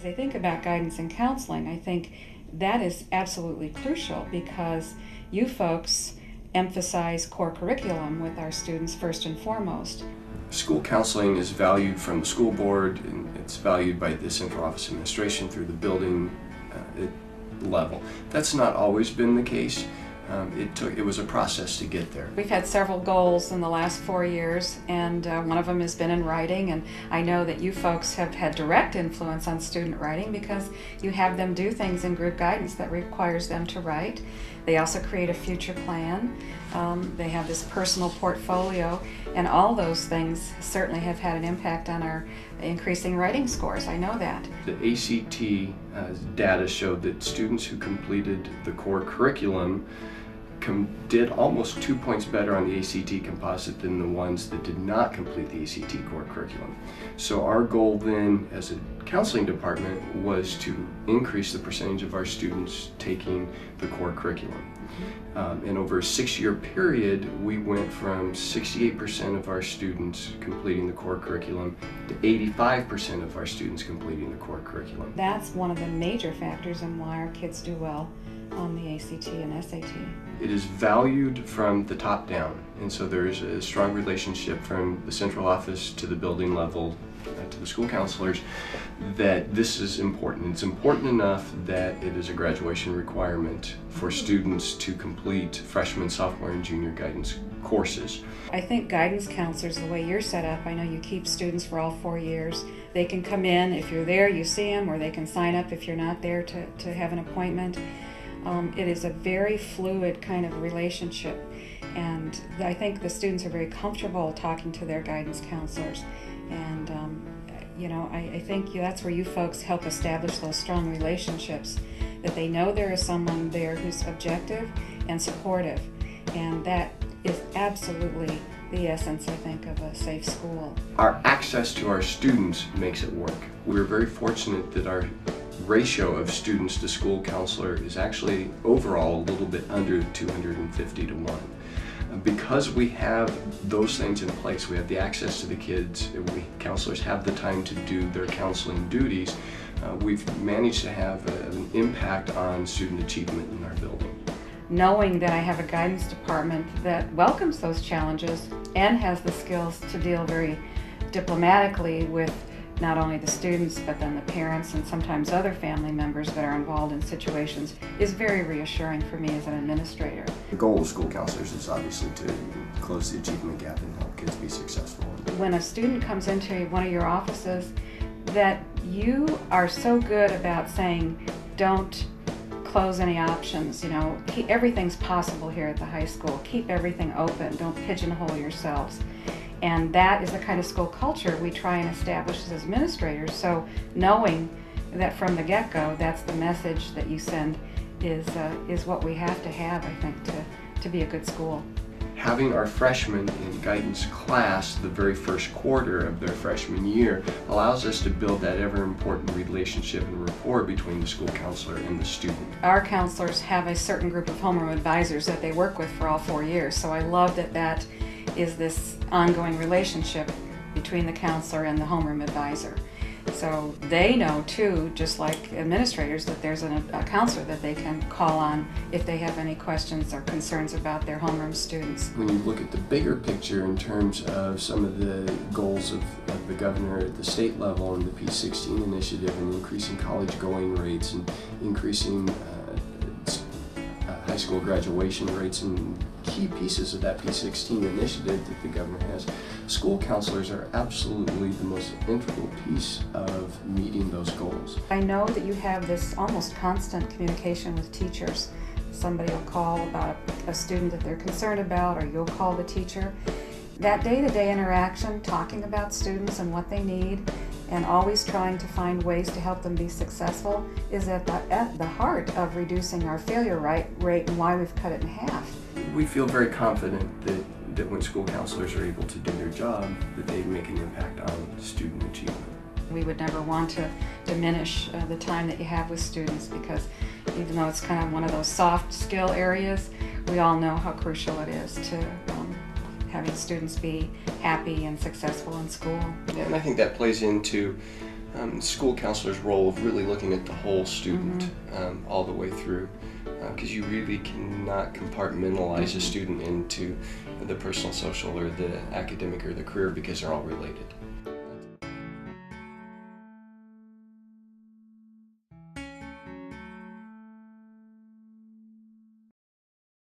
As I think about guidance and counseling, I think that is absolutely crucial because you folks emphasize core curriculum with our students first and foremost. School counseling is valued from the school board, and it's valued by the central office administration through the building level. That's not always been the case. It was a process to get there. We've had several goals in the last 4 years, and one of them has been in writing, and I know that you folks have had direct influence on student writing because you have them do things in group guidance that requires them to write. They also create a future plan. They have this personal portfolio, and all those things certainly have had an impact on our increasing writing scores. I know that. The ACT data showed that students who completed the core curriculum did almost 2 points better on the ACT composite than the ones that did not complete the ACT core curriculum. So our goal then as a counseling department was to increase the percentage of our students taking the core curriculum. And over a 6-year period, we went from 68% of our students completing the core curriculum to 85% of our students completing the core curriculum. That's one of the major factors in why our kids do well on the ACT and SAT. It is valued from the top down, and so there's a strong relationship from the central office to the building level to the school counselors that this is important. It's important enough that it is a graduation requirement for students to complete freshman, sophomore, and junior guidance courses. I think guidance counselors, the way you're set up, I know you keep students for all 4 years. They can come in, if you're there, you see them, or they can sign up if you're not there to have an appointment. It is a very fluid kind of relationship, and I think the students are very comfortable talking to their guidance counselors, and I think that's where you folks help establish those strong relationships, that they know there is someone there who's objective and supportive, and that is absolutely the essence, I think, of a safe school. Our access to our students makes it work. We're very fortunate that our ratio of students to school counselor is actually overall a little bit under 250 to 1. Because we have those things in place, we have the access to the kids, counselors have the time to do their counseling duties, we've managed to have an impact on student achievement in our building. Knowing that I have a guidance department that welcomes those challenges and has the skills to deal very diplomatically with not only the students but then the parents and sometimes other family members that are involved in situations is very reassuring for me as an administrator. The goal of school counselors is obviously to close the achievement gap and help kids be successful. When a student comes into one of your offices, that you are so good about saying don't close any options, everything's possible here at the high school. Keep everything open, don't pigeonhole yourselves. And that is the kind of school culture we try and establish as administrators. So knowing that from the get-go, that's the message that you send is what we have to have, I think, to be a good school. Having our freshmen in guidance class the very first quarter of their freshman year allows us to build that ever important relationship and rapport between the school counselor and the student. Our counselors have a certain group of homeroom advisors that they work with for all 4 years, so I love that is this ongoing relationship between the counselor and the homeroom advisor. So they know too, just like administrators, that there's a counselor that they can call on if they have any questions or concerns about their homeroom students. When you look at the bigger picture in terms of some of the goals of the governor at the state level and the P16 initiative and increasing college going rates and increasing high school graduation rates and key pieces of that P16 initiative that the governor has, school counselors are absolutely the most integral piece of meeting those goals. I know that you have this almost constant communication with teachers. Somebody will call about a student that they're concerned about, or you'll call the teacher. That day-to-day interaction, talking about students and what they need, and always trying to find ways to help them be successful is at the heart of reducing our failure rate and why we've cut it in half. We feel very confident that when school counselors are able to do their job, that they make an impact on student achievement. We would never want to diminish the time that you have with students, because even though it's kind of one of those soft skill areas, we all know how crucial it is to having students be happy and successful in school. And I think that plays into school counselor's role of really looking at the whole student all the way through, because you really cannot compartmentalize a student into the personal, social, or the academic or the career, because they're all related.